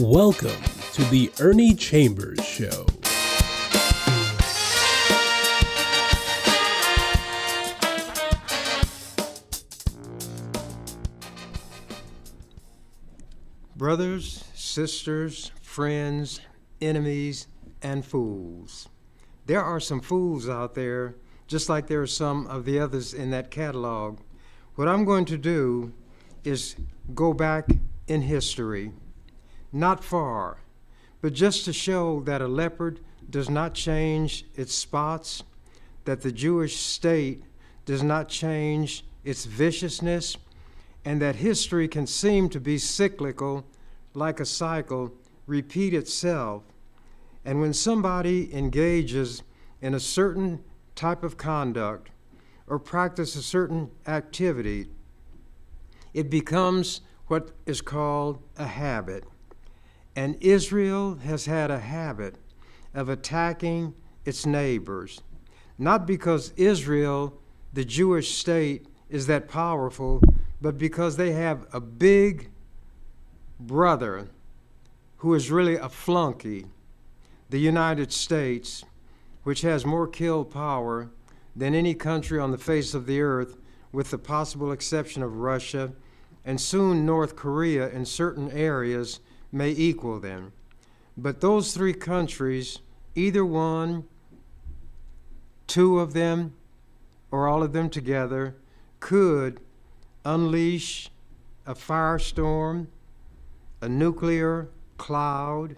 Welcome to the Ernie Chambers Show. Brothers, sisters, friends, enemies, and fools. There are some fools out there, just like there are some of the others in that catalog. What I'm going to do is go back in history, not far, but just to show that a leopard does not change its spots, that the Jewish state does not change its viciousness, and that history can seem to be cyclical, like a cycle, repeat itself. And when somebody engages in a certain type of conduct or practice a certain activity, it becomes what is called a habit. And Israel has had a habit of attacking its neighbors, not because Israel, the Jewish state, is that powerful, but because they have a big brother who is really a flunky, the United States, which has more kill power than any country on the face of the earth, with the possible exception of Russia, and soon North Korea in certain areas may equal them. But those three countries, either one, two of them, or all of them together, could unleash a firestorm, a nuclear cloud,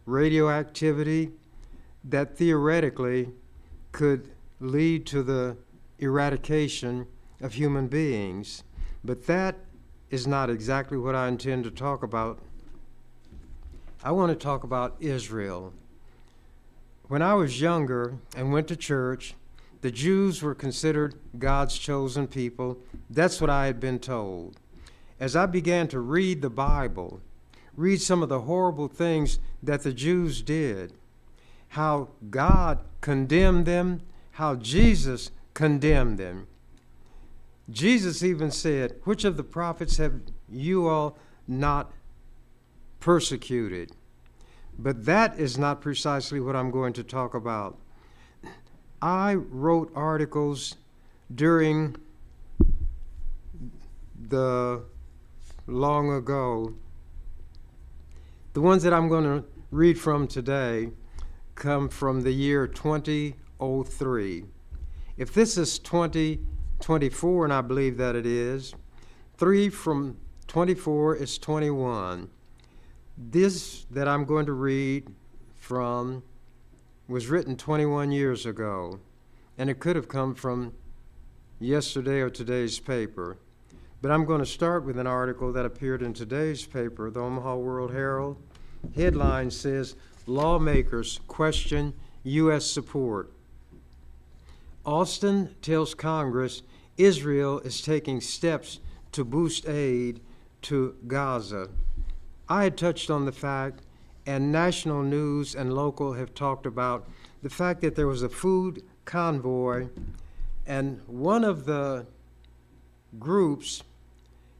radioactivity that theoretically could lead to the eradication of human beings. But that is not exactly what I intend to talk about. I want to talk about Israel. When I was younger and went to church, the Jews were considered God's chosen people. That's what I had been told. As I began to read the Bible, read some of the horrible things that the Jews did, how God condemned them, how Jesus condemned them. Jesus even said, "Which of the prophets have you all not persecuted?" But that is not precisely what I'm going to talk about. I wrote articles during the long ago. The ones that I'm going to read from today come from the year 2003. If this is 2024, and I believe that it is, 3 from 24 is 21. This that I'm going to read from was written 21 years ago, and it could have come from yesterday or today's paper. But I'm going to start with an article that appeared in today's paper, the Omaha World Herald. Headline says, "Lawmakers question U.S. support." Austin tells Congress Israel is taking steps to boost aid to Gaza. I had touched on the fact, and national news and local have talked about the fact that there was a food convoy, and one of the groups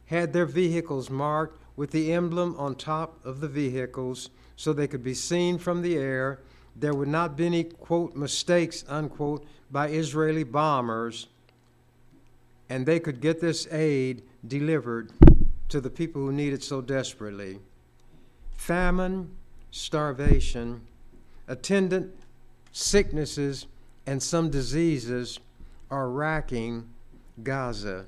had their vehicles marked with the emblem on top of the vehicles so they could be seen from the air. There would not be any, quote, mistakes, unquote, by Israeli bombers, and they could get this aid delivered to the people who need it so desperately. Famine, starvation, attendant sicknesses, and some diseases are racking Gaza,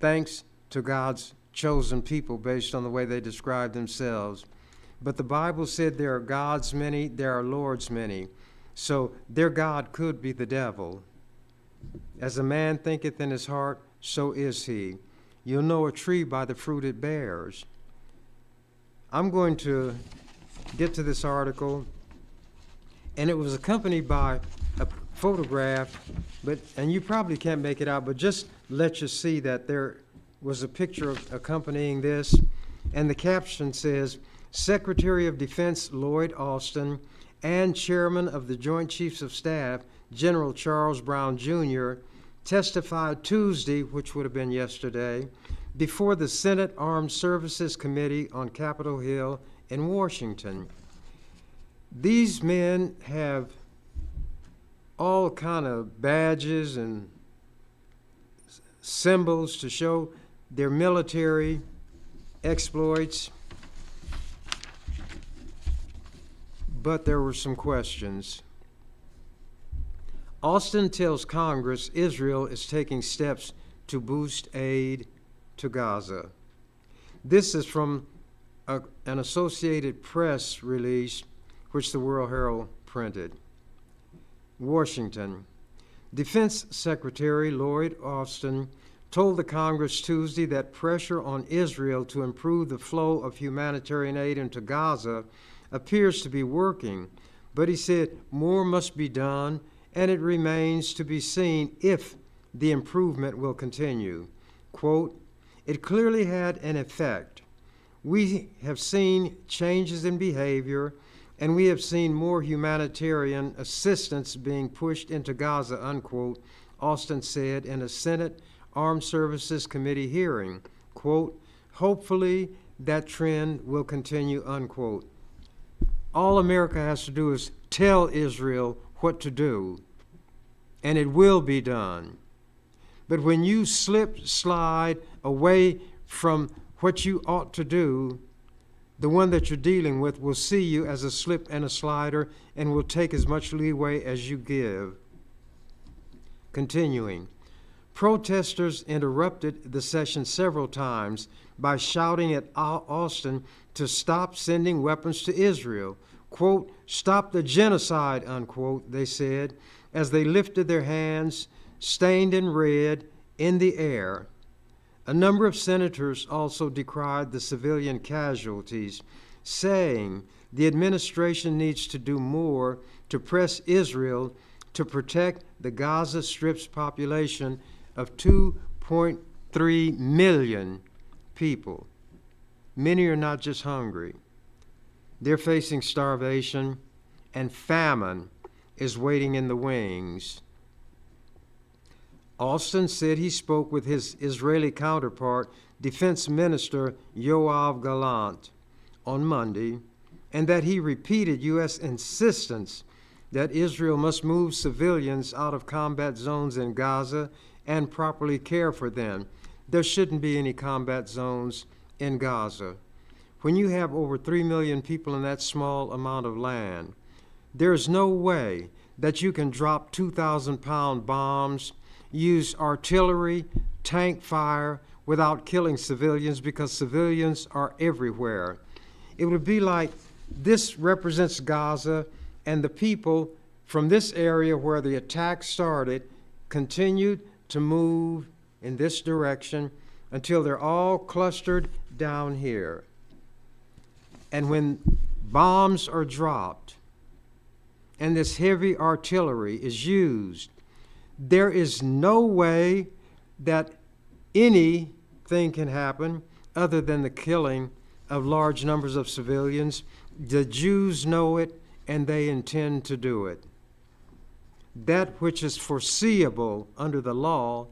thanks to God's chosen people based on the way they describe themselves. But the Bible said there are gods many, there are lords many. So their God could be the devil. As a man thinketh in his heart, so is he. You'll know a tree by the fruit it bears. I'm going to get to this article, and it was accompanied by a photograph, and you probably can't make it out, but just let you see that there was a picture accompanying this, and the caption says, "Secretary of Defense Lloyd Austin and Chairman of the Joint Chiefs of Staff, General Charles Brown Jr., testified Tuesday," which would have been yesterday, before the Senate Armed Services Committee on Capitol Hill in Washington. These men have all kind of badges and symbols to show their military exploits, but there were some questions. Austin tells Congress Israel is taking steps to boost aid to Gaza. This is from an Associated Press release, which the World Herald printed. Washington. Defense Secretary Lloyd Austin told the Congress Tuesday that pressure on Israel to improve the flow of humanitarian aid into Gaza appears to be working, but he said more must be done, and it remains to be seen if the improvement will continue. Quote, "It clearly had an effect. We have seen changes in behavior, and we have seen more humanitarian assistance being pushed into Gaza," unquote, Austin said in a Senate Armed Services Committee hearing. Quote, "Hopefully that trend will continue," unquote. All America has to do is tell Israel what to do, and it will be done. But when you slide away from what you ought to do, the one that you're dealing with will see you as a slip and a slider and will take as much leeway as you give. Continuing, protesters interrupted the session several times by shouting at Austin to stop sending weapons to Israel. Quote, "Stop the genocide," unquote, they said, as they lifted their hands, stained in red, in the air. A number of senators also decried the civilian casualties, saying the administration needs to do more to press Israel to protect the Gaza Strip's population of 2.3 million people. Many are not just hungry. They're facing starvation, and famine is waiting in the wings. Austin said he spoke with his Israeli counterpart, Defense Minister Yoav Gallant, on Monday, and that he repeated U.S. insistence that Israel must move civilians out of combat zones in Gaza and properly care for them. There shouldn't be any combat zones in Gaza. When you have over 3 million people in that small amount of land, there's no way that you can drop 2,000-pound bombs, use artillery, tank fire without killing civilians, because civilians are everywhere. It would be like this represents Gaza, and the people from this area where the attack started continued to move in this direction until they're all clustered down here. And when bombs are dropped and this heavy artillery is used, there is no way that anything can happen other than the killing of large numbers of civilians. The Jews know it, and they intend to do it. That which is foreseeable under the law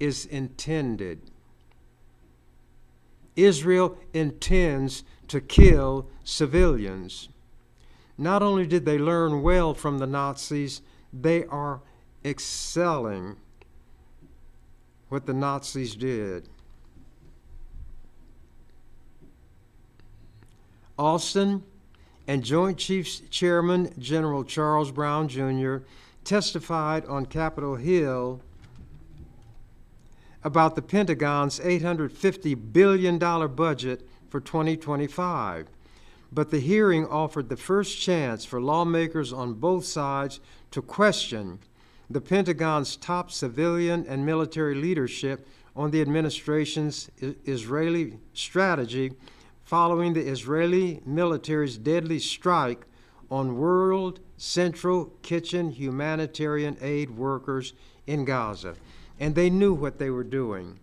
is intended. Israel intends to kill civilians. Not only did they learn well from the Nazis, they are excelling what the Nazis did. Austin and Joint Chiefs Chairman General Charles Brown Jr. testified on Capitol Hill about the Pentagon's $850 billion budget for 2025. But the hearing offered the first chance for lawmakers on both sides to question the Pentagon's top civilian and military leadership on the administration's Israeli strategy following the Israeli military's deadly strike on World Central Kitchen humanitarian aid workers in Gaza. And they knew what they were doing.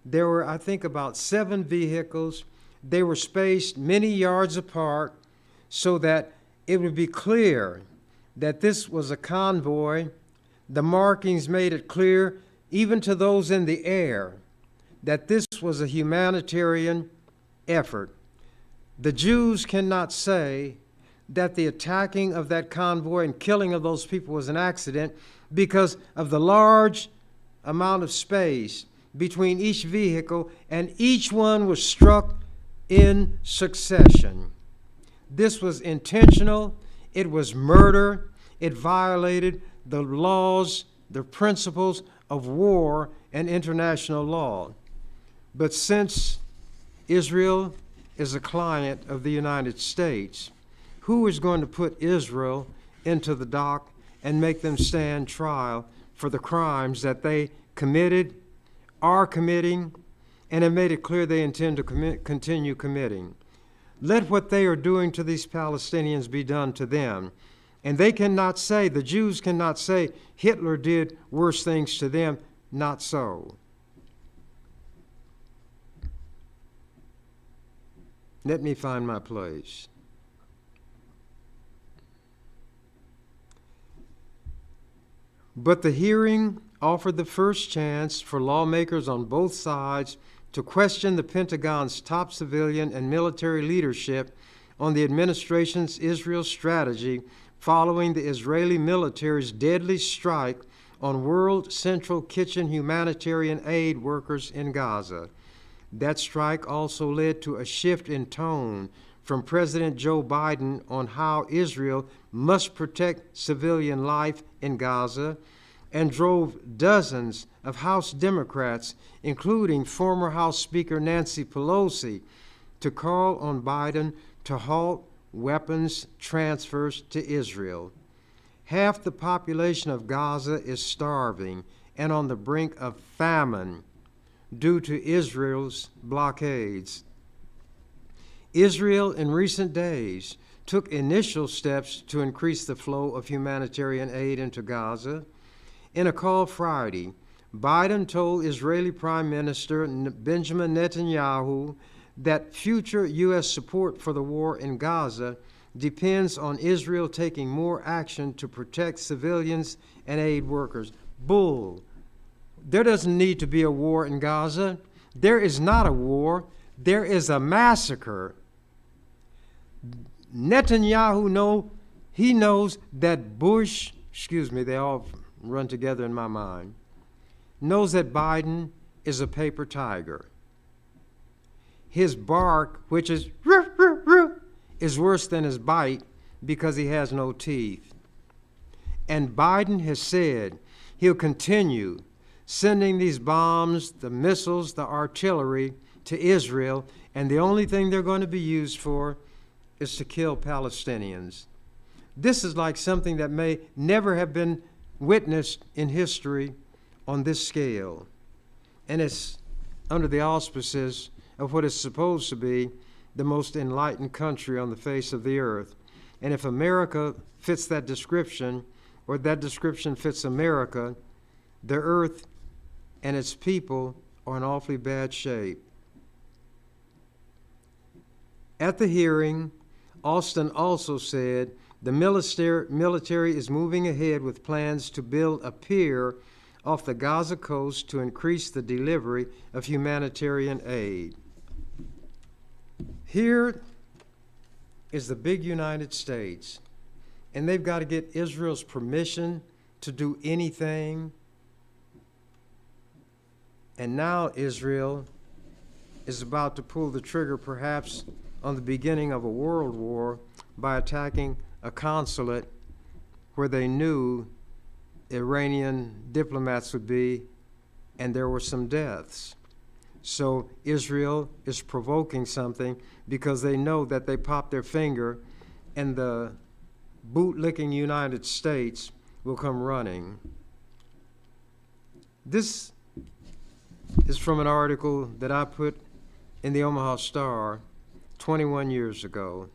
There were, I think, about 7 vehicles. They were spaced many yards apart so that it would be clear that this was a convoy. The markings made it clear, even to those in the air, that this was a humanitarian effort. The Jews cannot say that the attacking of that convoy and killing of those people was an accident because of the large amount of space between each vehicle, and each one was struck in succession. This was intentional. It was murder. It violated the laws, the principles of war and international law. But since Israel is a client of the United States, who is going to put Israel into the dock and make them stand trial for the crimes that they committed, are committing, and have made it clear they intend to continue committing? Let what they are doing to these Palestinians be done to them. And they cannot say, the Jews cannot say, Hitler did worse things to them. Not so. Let me find my place. But the hearing offered the first chance for lawmakers on both sides to question the Pentagon's top civilian and military leadership on the administration's Israel strategy following the Israeli military's deadly strike on World Central Kitchen humanitarian aid workers in Gaza. That strike also led to a shift in tone from President Joe Biden on how Israel must protect civilian life in Gaza, and drove dozens of House Democrats, including former House Speaker Nancy Pelosi, to call on Biden to halt weapons transfers to Israel. Half the population of Gaza is starving and on the brink of famine due to Israel's blockades. Israel in recent days took initial steps to increase the flow of humanitarian aid into Gaza. In a call Friday, Biden told Israeli Prime Minister Benjamin Netanyahu that future U.S. support for the war in Gaza depends on Israel taking more action to protect civilians and aid workers. Bull. There doesn't need to be a war in Gaza. There is not a war. There is a massacre. Netanyahu knows that Bush, they all run together in my mind, knows that Biden is a paper tiger. His bark, which is roo, roo, roo, is worse than his bite because he has no teeth. And Biden has said he'll continue sending these bombs, the missiles, the artillery to Israel, and the only thing they're going to be used for is to kill Palestinians. This is like something that may never have been witnessed in history on this scale. And it's under the auspices of what is supposed to be the most enlightened country on the face of the earth. And if America fits that description, or that description fits America, the earth and its people are in awfully bad shape. At the hearing, Austin also said the military is moving ahead with plans to build a pier off the Gaza coast to increase the delivery of humanitarian aid. Here is the big United States, and they've got to get Israel's permission to do anything. And now Israel is about to pull the trigger, perhaps on the beginning of a world war, by attacking a consulate where they knew Iranian diplomats would be, and there were some deaths. So Israel is provoking something because they know that they pop their finger and the boot-licking United States will come running. This is from an article that I put in the Omaha Star 21 years ago.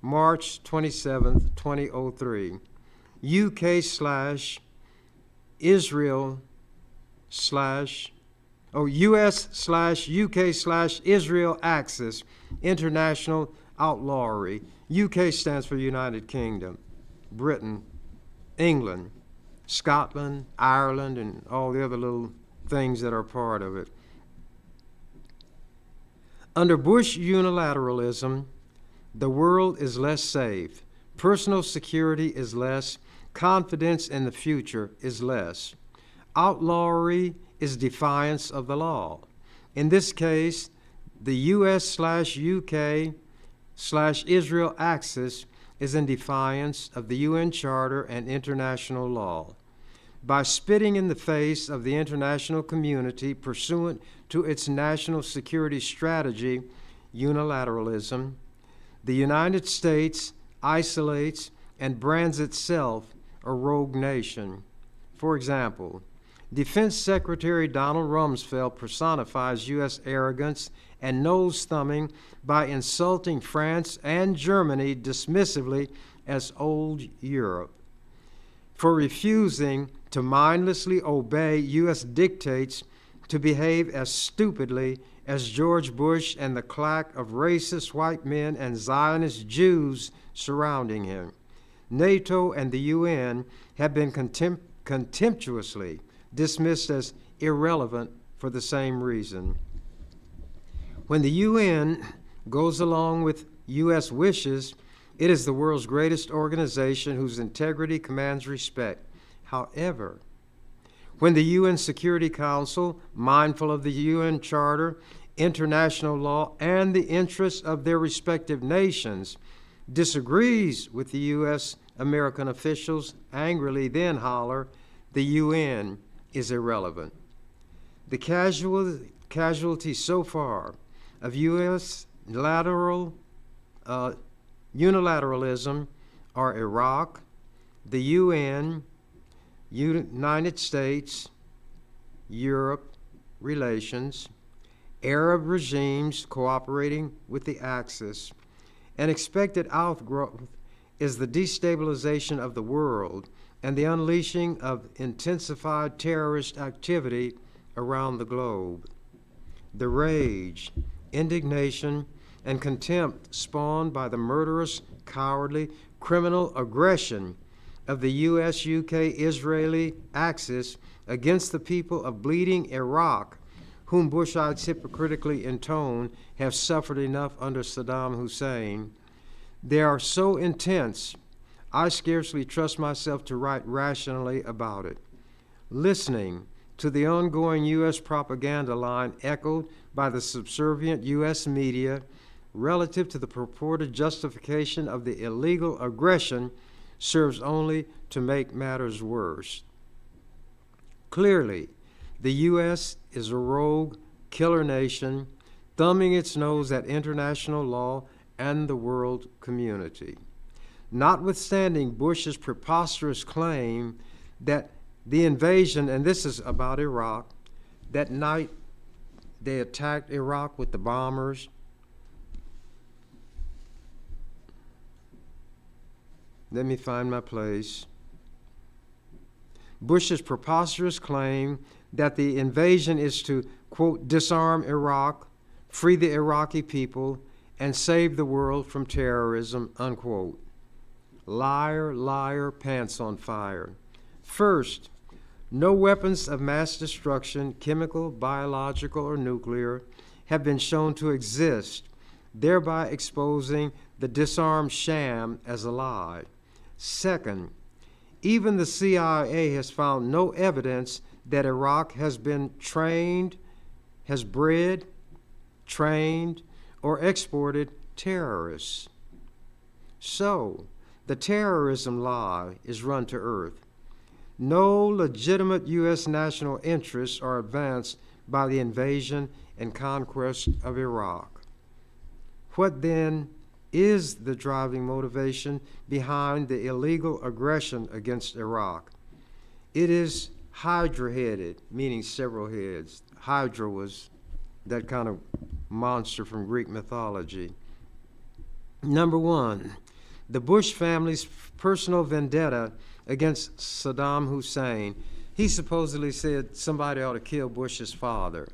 March 27th, 2003. US/UK/Israel Axis International Outlawry. UK stands for United Kingdom, Britain, England, Scotland, Ireland, and all the other little things that are part of it. Under Bush unilateralism, the world is less safe, personal security is less, confidence in the future is less. Outlawry is defiance of the law. In this case, the US/UK/Israel axis is in defiance of the UN Charter and international law. By spitting in the face of the international community pursuant to its national security strategy, unilateralism, the United States isolates and brands itself a rogue nation. For example, Defense Secretary Donald Rumsfeld personifies U.S. arrogance and nose-thumbing by insulting France and Germany dismissively as old Europe, for refusing to mindlessly obey U.S. dictates to behave as stupidly as George Bush and the claque of racist white men and Zionist Jews surrounding him. NATO and the UN have been contemptuously dismissed as irrelevant for the same reason. When the UN goes along with U.S. wishes, it is the world's greatest organization whose integrity commands respect. However, when the UN Security Council, mindful of the UN Charter, international law, and the interests of their respective nations, disagrees with the U.S. American officials, angrily then holler, the UN is irrelevant. The casualties so far of U.S. unilateralism are Iraq, the UN, United States, Europe relations, Arab regimes cooperating with the Axis. An expected outgrowth is the destabilization of the world and the unleashing of intensified terrorist activity around the globe. The rage, indignation, and contempt spawned by the murderous, cowardly, criminal aggression of the U.S.-UK-Israeli axis against the people of bleeding Iraq, whom Bushites hypocritically intone have suffered enough under Saddam Hussein. They are so intense, I scarcely trust myself to write rationally about it. Listening to the ongoing U.S. propaganda line echoed by the subservient U.S. media relative to the purported justification of the illegal aggression serves only to make matters worse. Clearly, the U.S. is a rogue, killer nation, thumbing its nose at international law and the world community. Notwithstanding Bush's preposterous claim that the invasion, and this is about Iraq, that night they attacked Iraq with the bombers. Let me find my place. Bush's preposterous claim that the invasion is to, quote, disarm Iraq, free the Iraqi people, and save the world from terrorism, unquote. Liar, liar, pants on fire. First, no weapons of mass destruction, chemical, biological, or nuclear, have been shown to exist, thereby exposing the disarmed sham as a lie. Second, even the CIA has found no evidence that Iraq has been trained, has bred, trained, or exported terrorists. So, the terrorism lie is run to earth. No legitimate U.S. national interests are advanced by the invasion and conquest of Iraq. What then is the driving motivation behind the illegal aggression against Iraq? It is hydra-headed, meaning several heads. Hydra was that kind of monster from Greek mythology. Number one, the Bush family's personal vendetta against Saddam Hussein. He supposedly said somebody ought to kill Bush's father,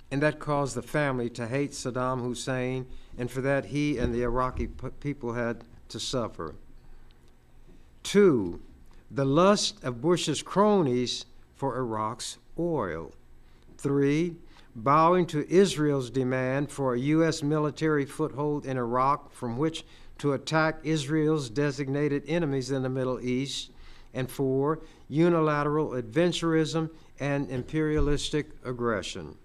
and that caused the family to hate Saddam Hussein, and for that he and the Iraqi people had to suffer. Two, the lust of Bush's cronies for Iraq's oil. Three, bowing to Israel's demand for a U.S. military foothold in Iraq from which to attack Israel's designated enemies in the Middle East, and 4, unilateral adventurism and imperialistic aggression.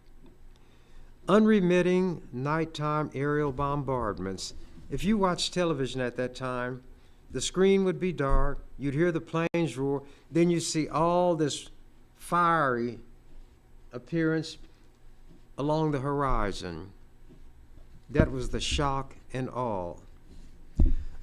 Unremitting nighttime aerial bombardments. If you watched television at that time, the screen would be dark, you'd hear the planes roar, then you see all this fiery appearance along the horizon. That was the shock and awe.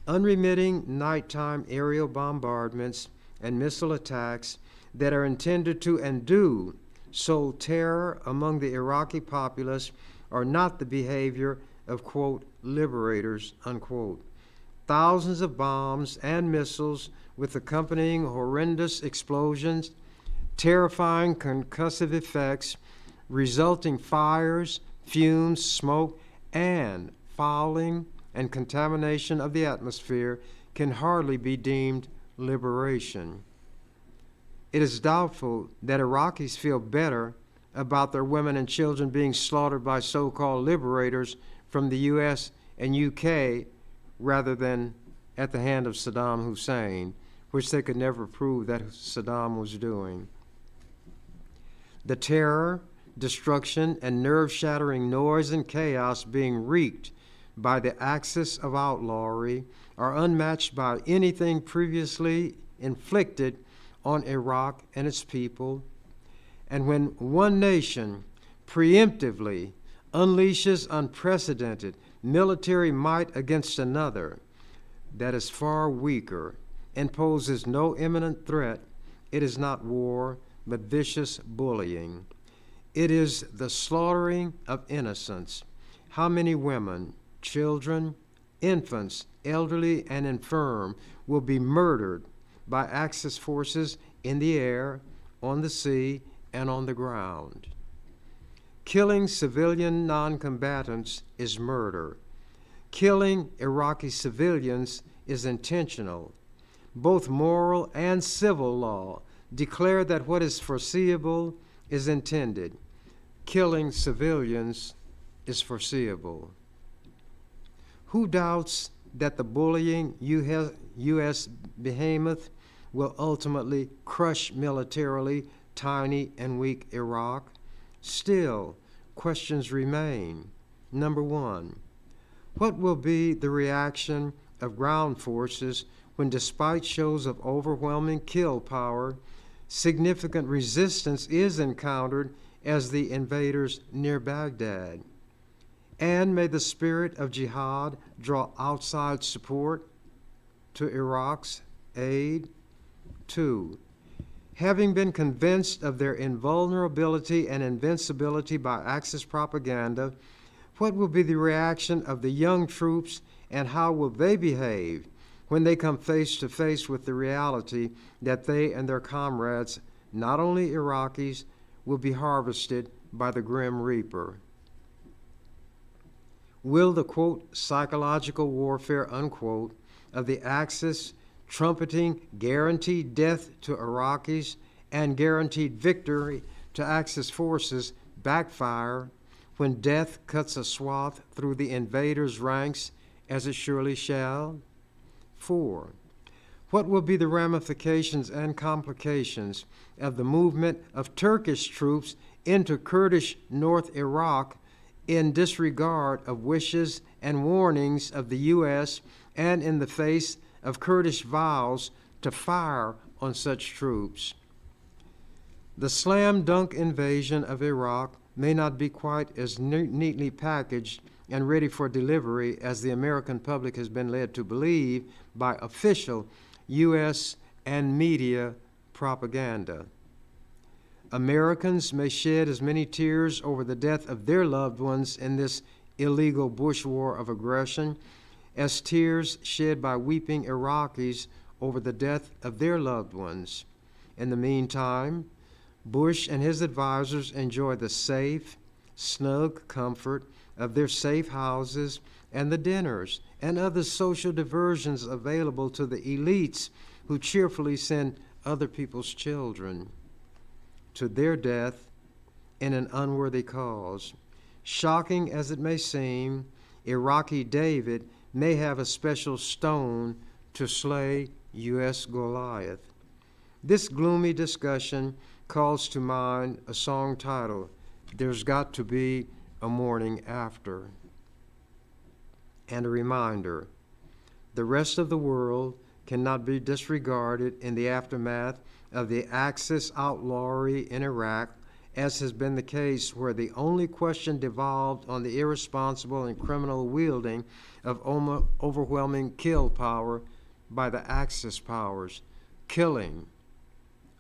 Unremitting nighttime aerial bombardments and missile attacks that are intended to and do sow terror among the Iraqi populace are not the behavior of, quote, liberators, unquote. Thousands of bombs and missiles with accompanying horrendous explosions, terrifying concussive effects, resulting fires, fumes, smoke, and fouling and contamination of the atmosphere can hardly be deemed liberation. It is doubtful that Iraqis feel better about their women and children being slaughtered by so-called liberators from the U.S. and U.K. rather than at the hand of Saddam Hussein, which they could never prove that Saddam was doing. The terror, destruction, and nerve-shattering noise and chaos being wreaked by the axis of outlawry are unmatched by anything previously inflicted on Iraq and its people. And when one nation preemptively unleashes unprecedented military might against another that is far weaker and poses no imminent threat, it is not war, but vicious bullying. It is the slaughtering of innocents. How many women, children, infants, elderly, and infirm will be murdered by Axis forces in the air, on the sea, and on the ground? Killing civilian non-combatants is murder. Killing Iraqi civilians is intentional. Both moral and civil law declare that what is foreseeable is intended. Killing civilians is foreseeable. Who doubts that the bullying U.S. behemoth will ultimately crush militarily tiny and weak Iraq? Still, questions remain. Number 1, what will be the reaction of ground forces when, despite shows of overwhelming kill power, significant resistance is encountered as the invaders near Baghdad? And may the spirit of jihad draw outside support to Iraq's aid? 2, having been convinced of their invulnerability and invincibility by Axis propaganda, what will be the reaction of the young troops, and how will they behave when they come face to face with the reality that they and their comrades, not only Iraqis, will be harvested by the Grim Reaper? Will the, quote, psychological warfare, unquote, of the Axis trumpeting guaranteed death to Iraqis and guaranteed victory to Axis forces backfire when death cuts a swath through the invaders' ranks, as it surely shall? 4, what will be the ramifications and complications of the movement of Turkish troops into Kurdish North Iraq in disregard of wishes and warnings of the U.S. and in the face of Kurdish vows to fire on such troops? The slam-dunk invasion of Iraq may not be quite as neatly packaged and ready for delivery as the American public has been led to believe by official U.S. and media propaganda. Americans may shed as many tears over the death of their loved ones in this illegal bush war of aggression as tears shed by weeping Iraqis over the death of their loved ones. In the meantime, Bush and his advisors enjoy the safe, snug comfort of their safe houses and the dinners and other social diversions available to the elites who cheerfully send other people's children to their death in an unworthy cause. Shocking as it may seem, Iraqi David may have a special stone to slay U.S. Goliath. This gloomy discussion calls to mind a song titled, "There's Got to Be a Morning After," and a reminder, the rest of the world cannot be disregarded in the aftermath of the Axis outlawry in Iraq, as has been the case where the only question devolved on the irresponsible and criminal wielding of overwhelming kill power by the Axis powers, killing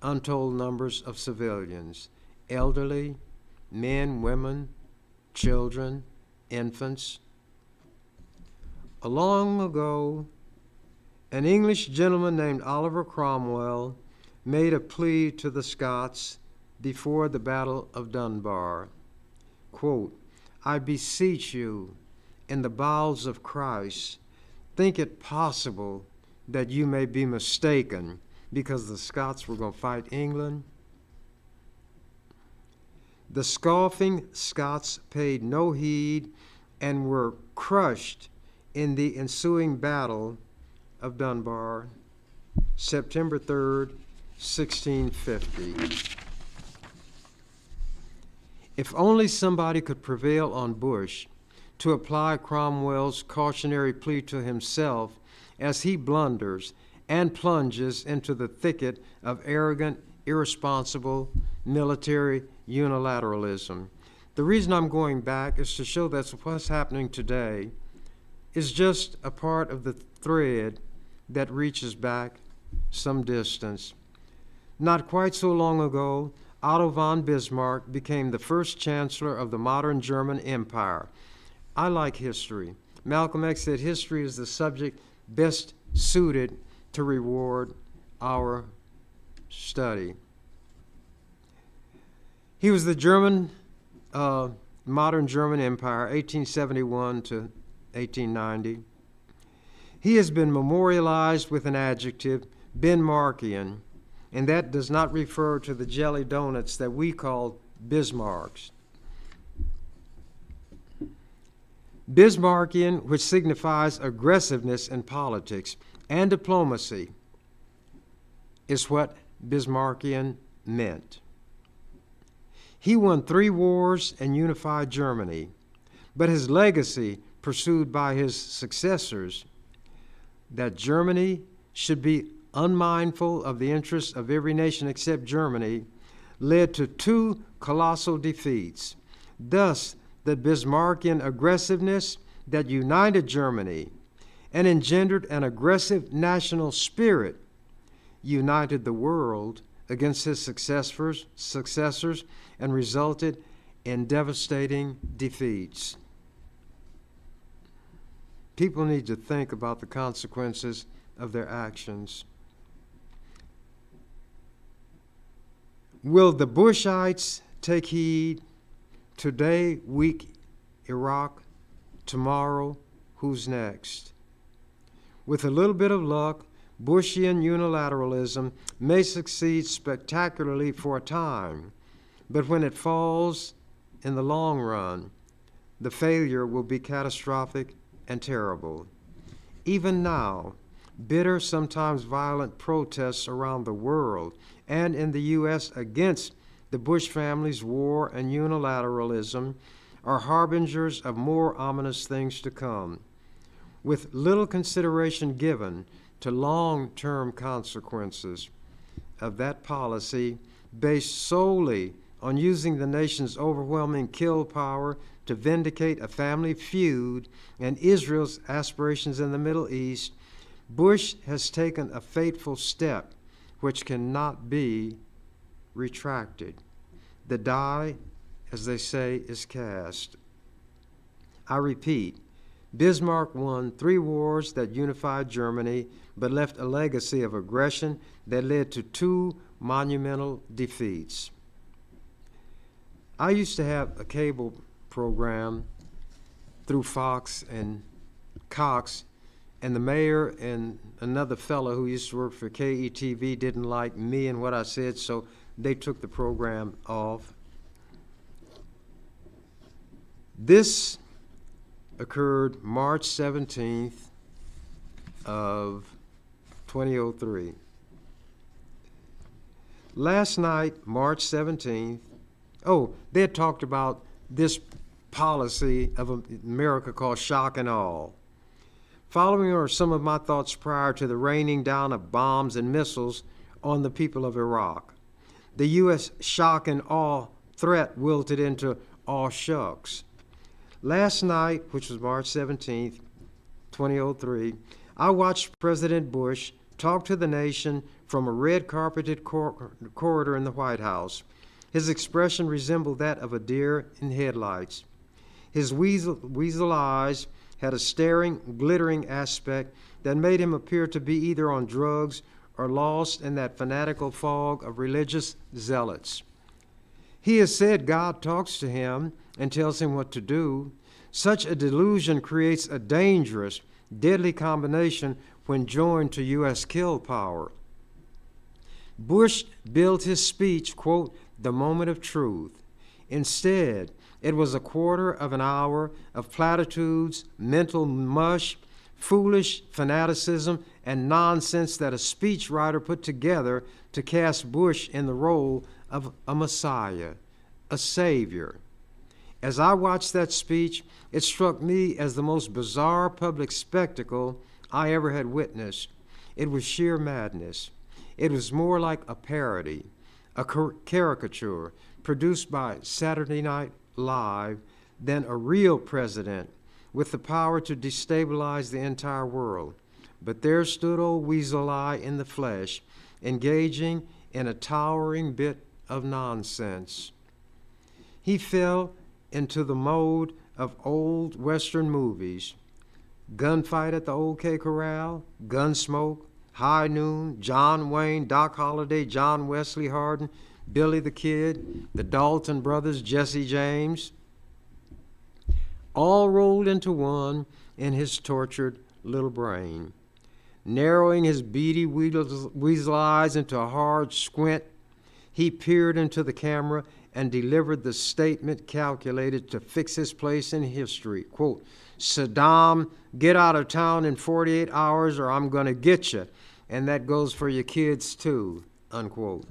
untold numbers of civilians, elderly, men, women, children, infants. Long ago, an English gentleman named Oliver Cromwell made a plea to the Scots before the Battle of Dunbar. Quote, "I beseech you, in the bowels of Christ, think it possible that you may be mistaken," because the Scots were going to fight England. The scoffing Scots paid no heed and were crushed in the ensuing Battle of Dunbar, September 3rd, 1650. If only somebody could prevail on Bush to apply Cromwell's cautionary plea to himself as he blunders and plunges into the thicket of arrogant, irresponsible military unilateralism. The reason I'm going back is to show that what's happening today is just a part of the thread that reaches back some distance. Not quite so long ago, Otto von Bismarck became the first chancellor of the modern German Empire. I like history. Malcolm X said history is the subject best suited to reward our study. He was the modern German Empire, 1871 to 1890. He has been memorialized with an adjective, Bismarckian, and that does not refer to the jelly donuts that we call Bismarcks. Bismarckian, which signifies aggressiveness in politics and diplomacy, is what Bismarckian meant. He won 3 wars and unified Germany, but his legacy, pursued by his successors, that Germany should be unmindful of the interests of every nation except Germany, led to 2 colossal defeats. Thus, the Bismarckian aggressiveness that united Germany and engendered an aggressive national spirit united the world against his successors and resulted in devastating defeats. People need to think about the consequences of their actions. Will the Bushites take heed? Today, weak Iraq. Tomorrow, who's next? With a little bit of luck, Bushian unilateralism may succeed spectacularly for a time, but when it falls in the long run, the failure will be catastrophic and terrible. Even now, bitter, sometimes violent protests around the world and in the U.S. against the Bush family's war and unilateralism are harbingers of more ominous things to come, with little consideration given to long-term consequences of that policy based solely on using the nation's overwhelming kill power to vindicate a family feud and Israel's aspirations in the Middle East. Bush has taken a fateful step which cannot be retracted. The die, as they say, is cast. I repeat, Bismarck won 3 wars that unified Germany, but left a legacy of aggression that led to 2 monumental defeats. I used to have a cable program through Fox and Cox, and the mayor and another fellow who used to work for KETV didn't like me and what I said, so they took the program off. This occurred March 17th of 2003. Last night, March 17th, they had talked about this policy of America called shock and awe. Following are some of my thoughts prior to the raining down of bombs and missiles on the people of Iraq. The U.S. shock and awe threat wilted into aw shucks. Last night, which was March 17th, 2003, I watched President Bush talk to the nation from a red-carpeted corridor in the White House. His expression resembled that of a deer in headlights. His weasel eyes had a staring, glittering aspect that made him appear to be either on drugs or lost in that fanatical fog of religious zealots. He has said God talks to him and tells him what to do. Such a delusion creates a dangerous, deadly combination when joined to U.S. kill power. Bush billed his speech, quote, the moment of truth. Instead, it was a quarter of an hour of platitudes, mental mush, foolish fanaticism, and nonsense that a speechwriter put together to cast Bush in the role of a messiah, a savior. As I watched that speech, it struck me as the most bizarre public spectacle I ever had witnessed. It was sheer madness. It was more like a parody, a caricature produced by Saturday Night Live than a real president with the power to destabilize the entire world. But there stood old Weasel Eye in the flesh, engaging in a towering bit of nonsense. He fell into the mode of old Western movies. Gunfight at the OK Corral, Gunsmoke, High Noon, John Wayne, Doc Holliday, John Wesley Hardin, Billy the Kid, the Dalton brothers, Jesse James, all rolled into one in his tortured little brain. Narrowing his beady weasel eyes into a hard squint, he peered into the camera and delivered the statement calculated to fix his place in history. Quote, Saddam, get out of town in 48 hours or I'm going to get you. And that goes for your kids too, unquote.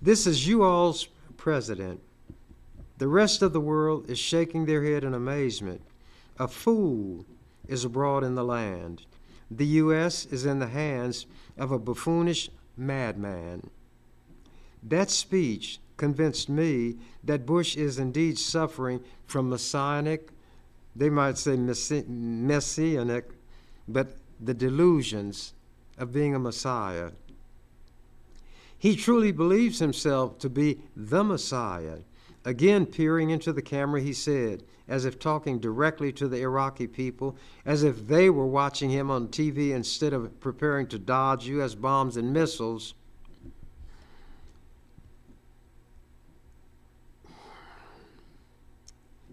This is you all's president. The rest of the world is shaking their head in amazement. A fool is abroad in the land. The U.S. is in the hands of a buffoonish madman. That speech convinced me that Bush is indeed suffering from messianic, they might say messianic, but the delusions of being a messiah. He truly believes himself to be the Messiah. Again, peering into the camera, he said, as if talking directly to the Iraqi people, as if they were watching him on TV instead of preparing to dodge U.S. bombs and missiles,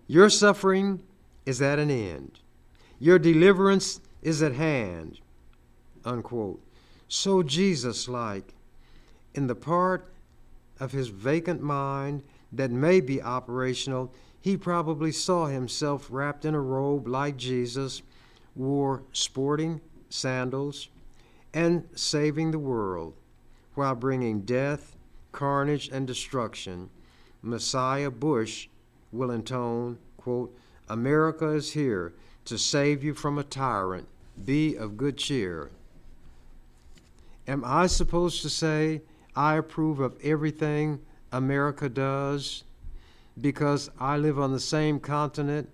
your suffering is at an end. Your deliverance is at hand, unquote. So Jesus-like, in the part of his vacant mind that may be operational, he probably saw himself wrapped in a robe like Jesus, wore sporting sandals, and saving the world while bringing death, carnage, and destruction. Messiah Bush will intone, quote, America is here to save you from a tyrant. Be of good cheer. Am I supposed to say I approve of everything America does because I live on the same continent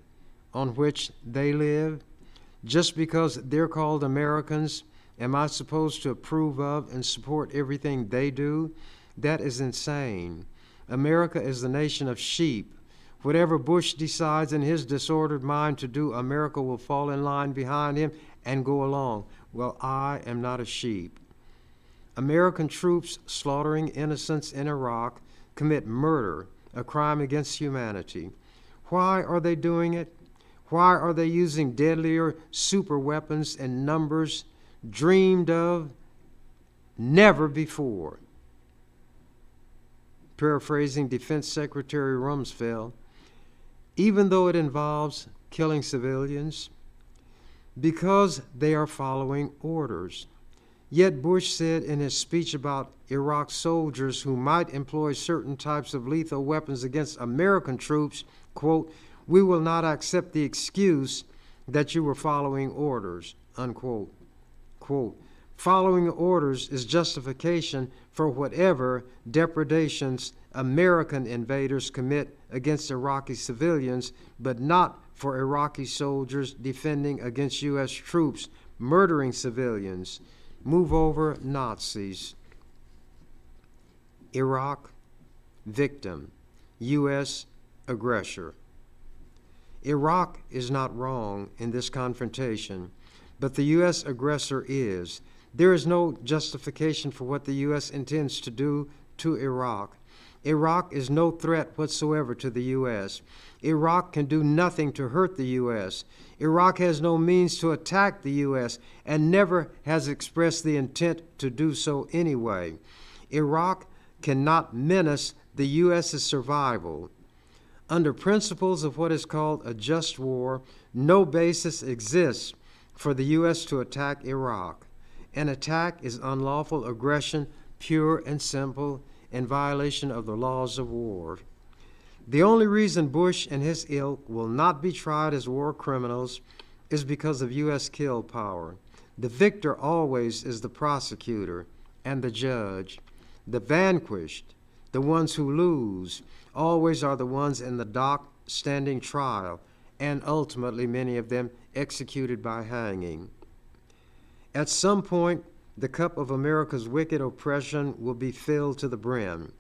on which they live? Just because they're called Americans, am I supposed to approve of and support everything they do? That is insane. America is the nation of sheep. Whatever Bush decides in his disordered mind to do, America will fall in line behind him and go along. Well, I am not a sheep. American troops slaughtering innocents in Iraq commit murder, a crime against humanity. Why are they doing it? Why are they using deadlier super weapons in numbers dreamed of never before? Paraphrasing Defense Secretary Rumsfeld, even though it involves killing civilians, because they are following orders. Yet Bush said in his speech about Iraq soldiers who might employ certain types of lethal weapons against American troops, quote, "We will not accept the excuse that you were following orders," unquote. Quote, "Following orders is justification for whatever depredations American invaders commit against Iraqi civilians, but not for Iraqi soldiers defending against U.S. troops murdering civilians. Move over Nazis." Iraq, victim, U.S. aggressor. Iraq is not wrong in this confrontation, but the U.S. aggressor is. There is no justification for what the U.S. intends to do to Iraq. Iraq is no threat whatsoever to the U.S. Iraq can do nothing to hurt the U.S. Iraq has no means to attack the U.S. and never has expressed the intent to do so anyway. Iraq cannot menace the U.S.'s survival. Under principles of what is called a just war, no basis exists for the U.S. to attack Iraq. An attack is unlawful aggression, pure and simple, in violation of the laws of war. The only reason Bush and his ilk will not be tried as war criminals is because of U.S. kill power. The victor always is the prosecutor and the judge. The vanquished, the ones who lose, always are the ones in the dock standing trial, and ultimately many of them executed by hanging. At some point, the cup of America's wicked oppression will be filled to the brim.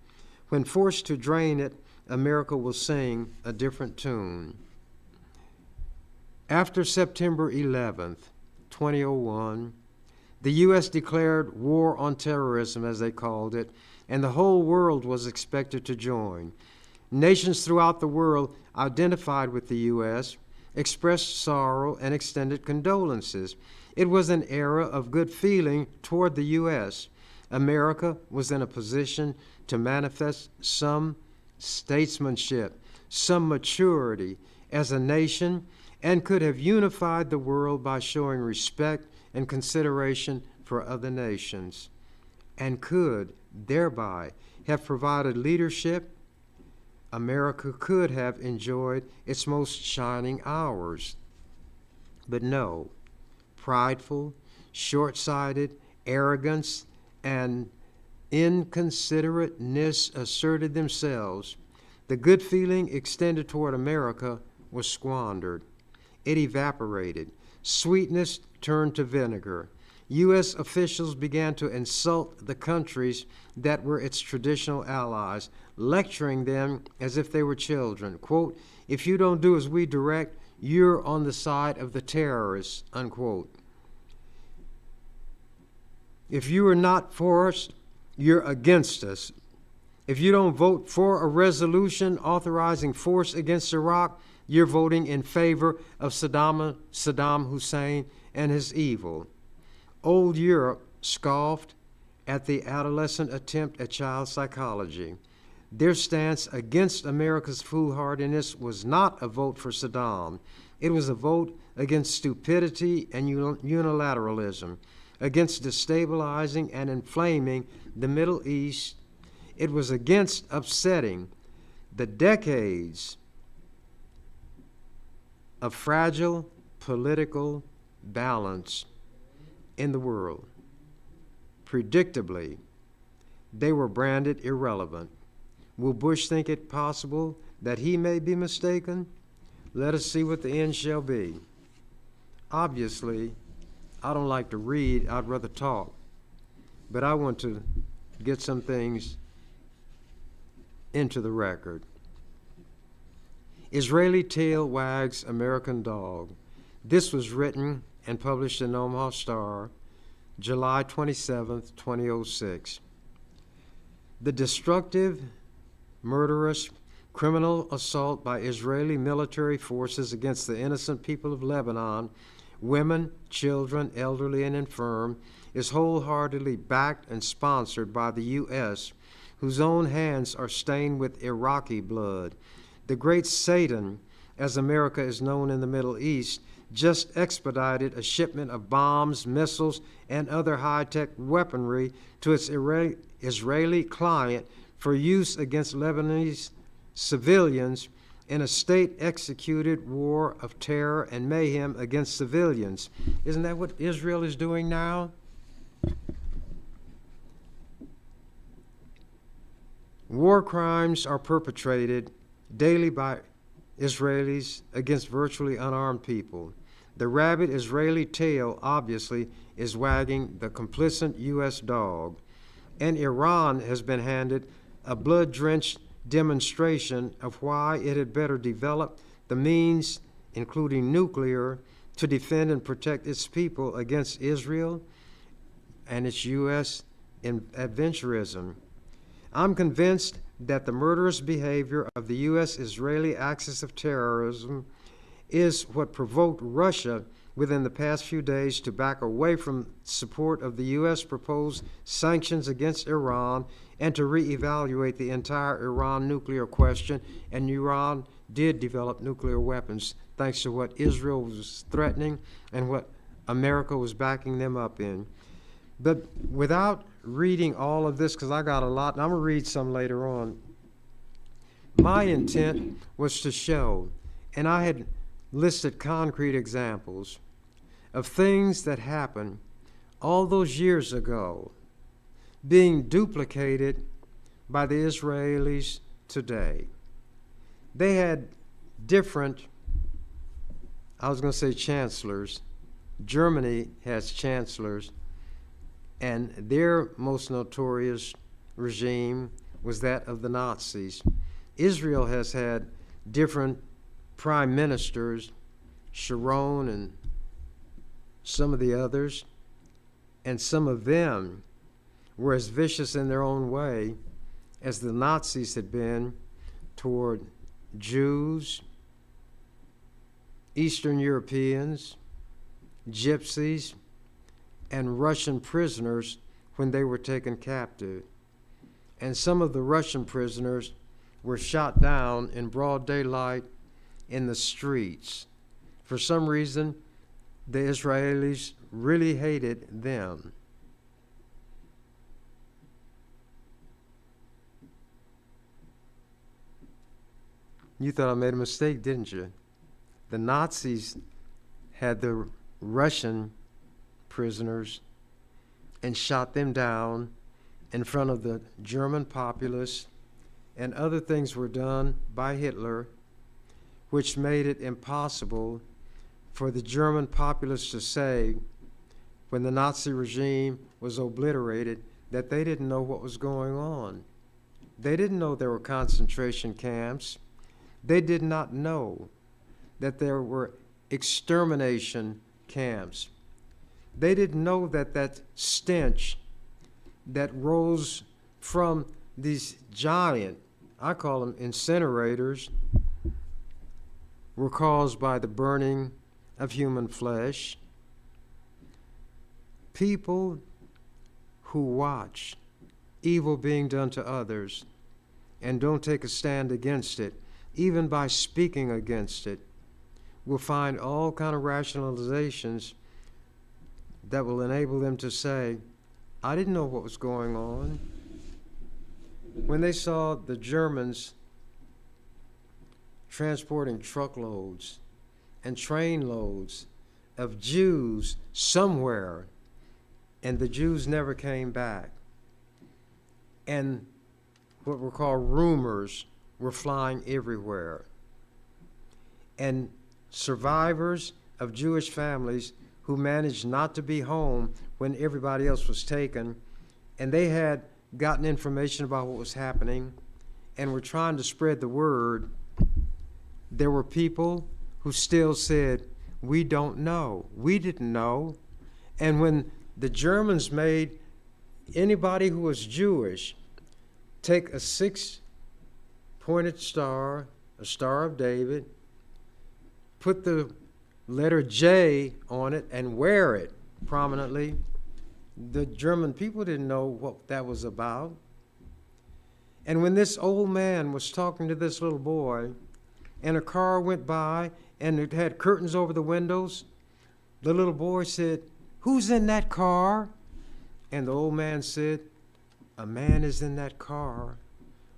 When forced to drain it, America will sing a different tune. After September 11th, 2001, the U.S. declared war on terrorism, as they called it, and the whole world was expected to join. Nations throughout the world identified with the U.S., expressed sorrow, and extended condolences. It was an era of good feeling toward the U.S. America was in a position to manifest some statesmanship, some maturity as a nation, and could have unified the world by showing respect and consideration for other nations, and could thereby have provided leadership. America could have enjoyed its most shining hours. But no, prideful, short-sighted, arrogance, and inconsiderateness asserted themselves. The good feeling extended toward America was squandered. It evaporated. Sweetness turned to vinegar. U.S. officials began to insult the countries that were its traditional allies, lecturing them as if they were children. Quote, "If you don't do as we direct, you're on the side of the terrorists," unquote. "If you are not for us, you're against us. If you don't vote for a resolution authorizing force against Iraq, you're voting in favor of Saddam Hussein and his evil." Old Europe scoffed at the adolescent attempt at child psychology. Their stance against America's foolhardiness was not a vote for Saddam. It was a vote against stupidity and unilateralism, against destabilizing and inflaming the Middle East. It was against upsetting the decades of fragile political balance in the world. Predictably, they were branded irrelevant. Will Bush think it possible that he may be mistaken? Let us see what the end shall be. Obviously, I don't like to read, I'd rather talk. But I want to get some things into the record. Israeli tail wags American dog. This was written and published in Omaha Star, July 27, 2006. The destructive, murderous, criminal assault by Israeli military forces against the innocent people of Lebanon, women, children, elderly, and infirm, is wholeheartedly backed and sponsored by the U.S., whose own hands are stained with Iraqi blood. The great Satan as America is known in the Middle East, just expedited a shipment of bombs, missiles, and other high-tech weaponry to its Israeli client for use against Lebanese civilians in a state-executed war of terror and mayhem against civilians. Isn't that what Israel is doing now? War crimes are perpetrated daily by Israelis against virtually unarmed people. The rabid Israeli tail, obviously, is wagging the complicit U.S. dog. And Iran has been handed a blood-drenched demonstration of why it had better develop the means, including nuclear, to defend and protect its people against Israel and its U.S. adventurism. I'm convinced that the murderous behavior of the U.S.-Israeli axis of terrorism is what provoked Russia within the past few days to back away from support of the U.S. proposed sanctions against Iran and to reevaluate the entire Iran nuclear question. And Iran did develop nuclear weapons thanks to what Israel was threatening and what America was backing them up in. But without reading all of this, because I got a lot, and I'm going to read some later on, my intent was to show, and I had listed concrete examples of things that happened all those years ago being duplicated by the Israelis today. They had different, I was going to say chancellors. Germany has chancellors, and their most notorious regime was that of the Nazis. Israel has had different prime ministers, Sharon and some of the others, and some of them were as vicious in their own way as the Nazis had been toward Jews, Eastern Europeans, gypsies, and Russian prisoners when they were taken captive. And some of the Russian prisoners were shot down in broad daylight in the streets. For some reason, the Israelis really hated them. You thought I made a mistake, didn't you? The Nazis had the Russian prisoners and shot them down in front of the German populace, and other things were done by Hitler which made it impossible for the German populace to say, when the Nazi regime was obliterated, that they didn't know what was going on. They didn't know there were concentration camps. They did not know that there were extermination camps. They didn't know that that stench that rose from these giant, I call them incinerators, were caused by the burning of human flesh. People who watch evil being done to others and don't take a stand against it, even by speaking against it, will find all kind of rationalizations that will enable them to say, I didn't know what was going on. When they saw the Germans transporting truckloads and train loads of Jews somewhere, and the Jews never came back, and what were called rumors were flying everywhere, and survivors of Jewish families who managed not to be home when everybody else was taken, and they had gotten information about what was happening and were trying to spread the word. There were people who still said, we don't know. We didn't know. And when the Germans made anybody who was Jewish take a 6-pointed star, a Star of David, put the letter J on it and wear it prominently, the German people didn't know what that was about. And when this old man was talking to this little boy, and a car went by and it had curtains over the windows, the little boy said, "Who's in that car?" And the old man said, "A man is in that car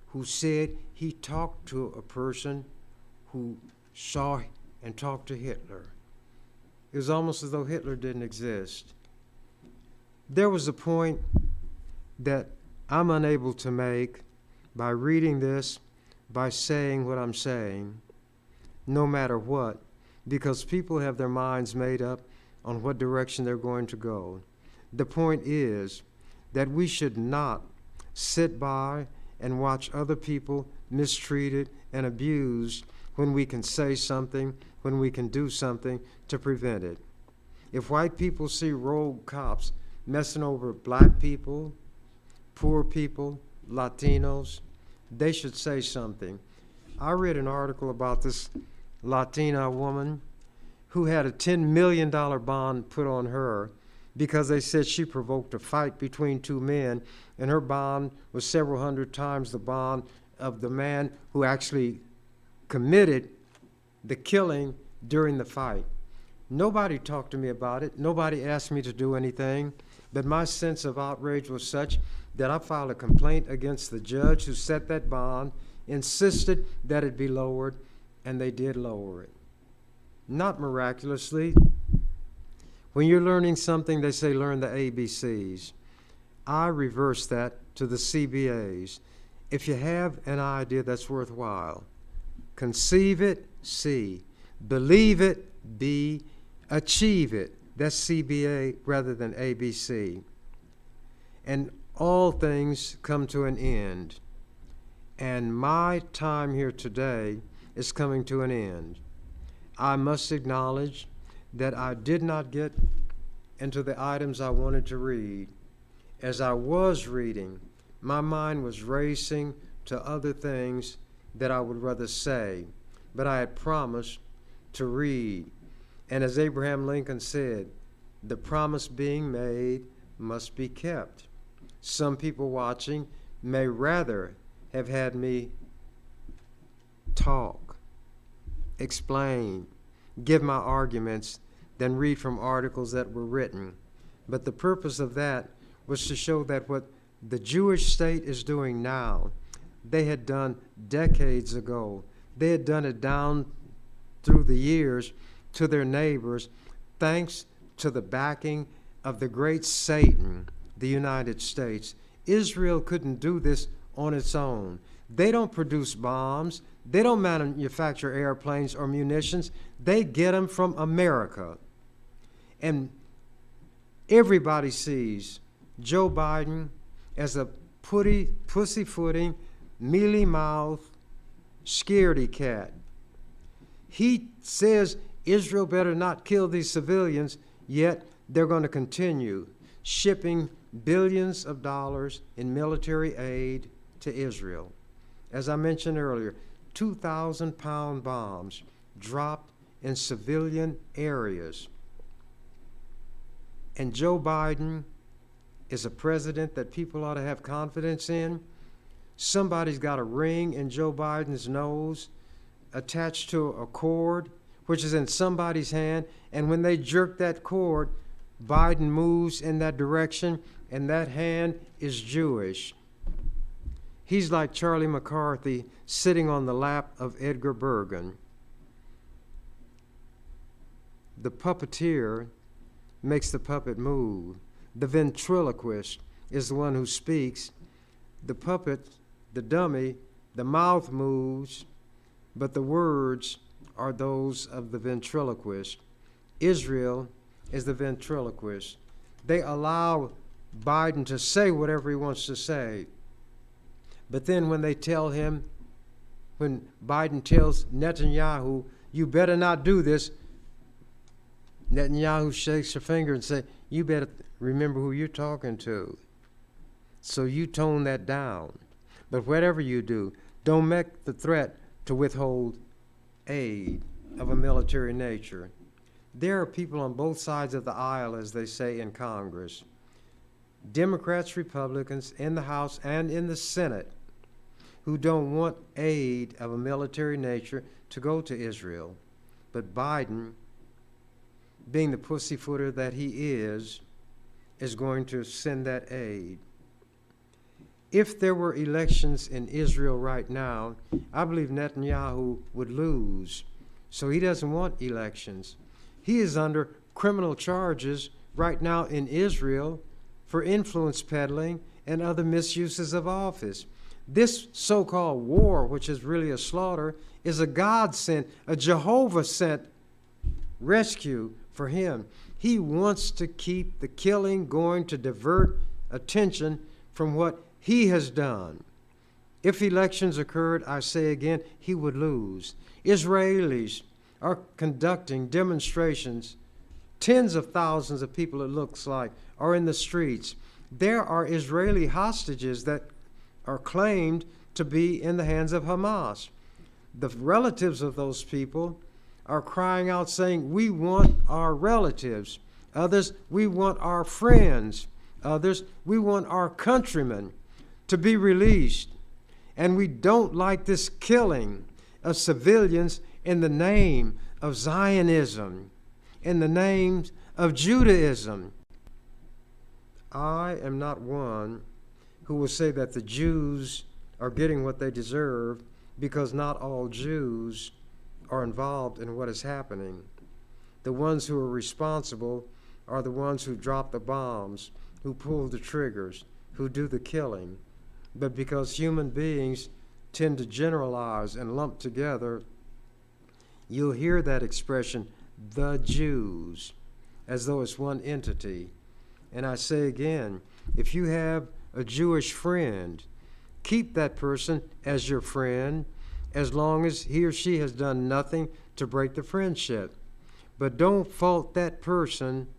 who said he talked to a person who saw and talked to Hitler." It was almost as though Hitler didn't exist. There was a point that I'm unable to make by reading this, by saying what I'm saying, no matter what, because people have their minds made up on what direction they're going to go. The point is that we should not sit by and watch other people mistreated and abused when we can say something, when we can do something to prevent it. If white people see rogue cops messing over black people, poor people, Latinos, they should say something. I read an article about this Latina woman who had a $10 million bond put on her because they said she provoked a fight between two men, and her bond was several hundred times the bond of the man who actually committed the killing during the fight. Nobody talked to me about it. Nobody asked me to do anything, but my sense of outrage was such that I filed a complaint against the judge who set that bond, insisted that it be lowered, and they did lower it. Not miraculously. When you're learning something, they say learn the ABCs. I reverse that to the CBAs. If you have an idea that's worthwhile, conceive it, C. Believe it, B. Achieve it. That's CBA rather than ABC. And all things come to an end. And my time here today is coming to an end. I must acknowledge that I did not get into the items I wanted to read. As I was reading, my mind was racing to other things that I would rather say, but I had promised to read. And as Abraham Lincoln said, the promise being made must be kept. Some people watching may rather have had me talk, explain, give my arguments than read from articles that were written. But the purpose of that was to show that what the Jewish state is doing now, they had done decades ago. They had done it down through the years to their neighbors, thanks to the backing of the great Satan, the United States. Israel couldn't do this on its own. They don't produce bombs. They don't manufacture airplanes or munitions. They get them from America. And everybody sees Joe Biden as a pussyfooting, mealy-mouthed, scaredy cat. He says Israel better not kill these civilians, yet they're going to continue shipping billions of dollars in military aid to Israel. As I mentioned earlier, 2,000-pound bombs dropped in civilian areas. And Joe Biden is a president that people ought to have confidence in. Somebody's got a ring in Joe Biden's nose attached to a cord, which is in somebody's hand, and when they jerk that cord, Biden moves in that direction, and that hand is Jewish. He's like Charlie McCarthy sitting on the lap of Edgar Bergen. The puppeteer makes the puppet move. The ventriloquist is the one who speaks. The puppet, the dummy, the mouth moves, but the words are those of the ventriloquist. Israel is the ventriloquist. They allow Biden to say whatever he wants to say. But then when they tell him, when Biden tells Netanyahu, you better not do this, Netanyahu shakes her finger and says, you better remember who you're talking to. So you tone that down. But whatever you do, don't make the threat to withhold aid of a military nature. There are people on both sides of the aisle, as they say in Congress, Democrats, Republicans, in the House and in the Senate, who don't want aid of a military nature to go to Israel. But Biden, being the pussyfooter that he is going to send that aid. If there were elections in Israel right now, I believe Netanyahu would lose. So he doesn't want elections. He is under criminal charges right now in Israel for influence peddling and other misuses of office. This so-called war, which is really a slaughter, is a God-sent, a Jehovah-sent rescue for him. He wants to keep the killing going to divert attention from what he has done. If elections occurred, I say again, he would lose. Israelis are conducting demonstrations. Tens of thousands of people, it looks like, are in the streets. There are Israeli hostages that are claimed to be in the hands of Hamas. The relatives of those people are crying out saying, we want our relatives. Others, we want our friends. Others, we want our countrymen to be released. And we don't like this killing of civilians in the name of Zionism, in the name of Judaism. I am not one who will say that the Jews are getting what they deserve, because not all Jews are involved in what is happening. The ones who are responsible are the ones who drop the bombs, who pull the triggers, who do the killing. But because human beings tend to generalize and lump together, you'll hear that expression, the Jews, as though it's one entity. And I say again, if you have a Jewish friend, keep that person as your friend as long as he or she has done nothing to break the friendship. But don't fault that person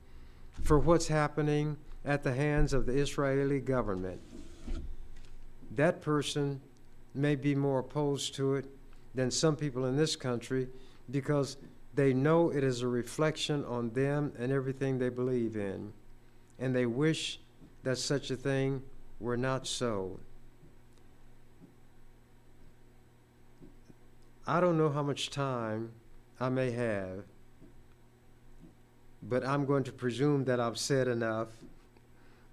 for what's happening at the hands of the Israeli government. That person may be more opposed to it than some people in this country because they know it is a reflection on them and everything they believe in. And they wish that such a thing were not so. I don't know how much time I may have, but I'm going to presume that I've said enough,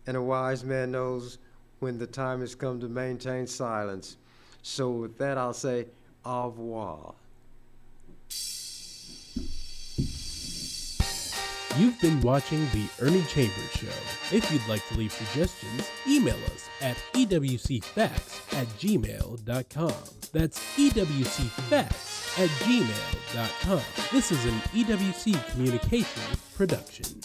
and a wise man knows when the time has come to maintain silence. So with that, I'll say au revoir. You've been watching The Ernie Chambers Show. If you'd like to leave suggestions, email us at ewcfacts@gmail.com. That's ewcfacts@gmail.com. This is an EWC Communications production.